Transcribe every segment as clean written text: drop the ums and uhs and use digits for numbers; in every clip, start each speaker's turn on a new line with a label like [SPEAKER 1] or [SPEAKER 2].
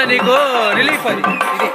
[SPEAKER 1] నీకు రిలీఫ్ అది ఇది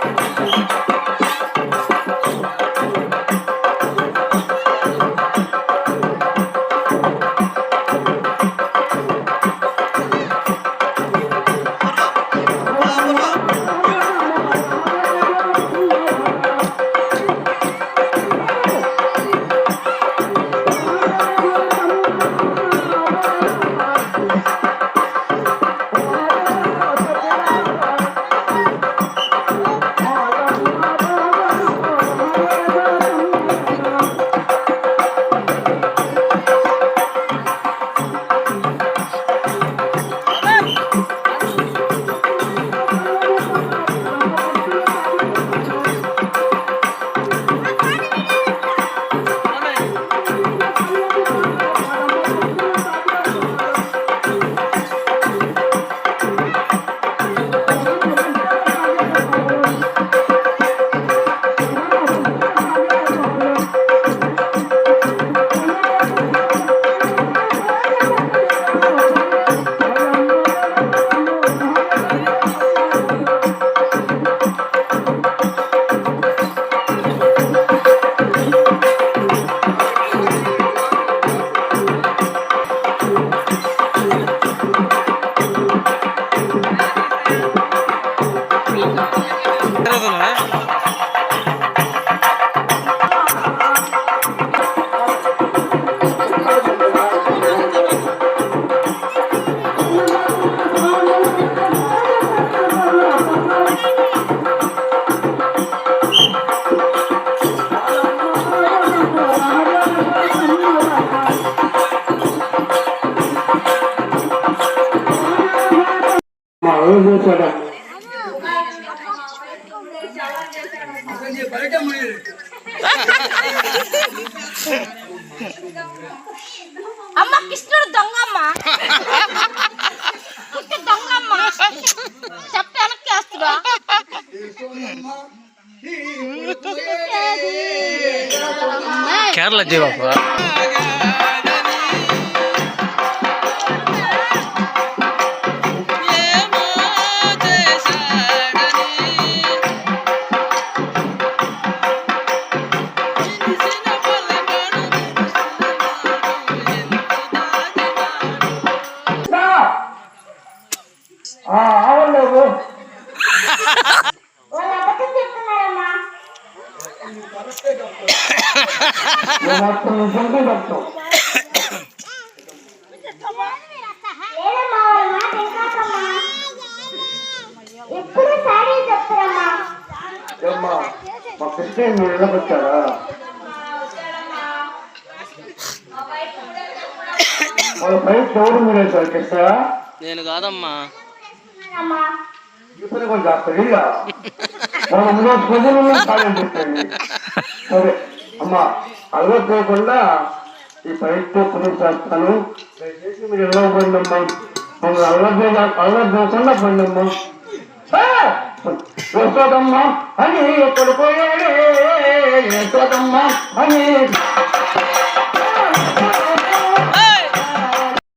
[SPEAKER 2] అమ్మ కృష్ణుడు దొంగమ్మ దొంగమ్మ చెప్తే వెనక్కేస్తుడా
[SPEAKER 1] కేరళ జీవప్ప
[SPEAKER 3] మా కృష్ణ మీరు వెళ్ళకొచ్చారా? వాళ్ళ పైన చౌడు మీరే సార్ కృష్ణ.
[SPEAKER 1] నేను కాదమ్మా
[SPEAKER 3] ఈ పని కొంచెం చేస్తారు ఇలా మన ముందు ప్రజలు సాయం చేస్తాయి. సరే అమ్మా అలవాటు పోకుండా ఈ పైతో పని చేస్తాను. దయచేసి మీరు ఎలా పోయిందమ్మా మమ్మల్ని అలవాటు పోకుండా పోయిందమ్మా. యశోదమ్మ అని ఎక్కడ పోయాడే యశోదమ్మ అని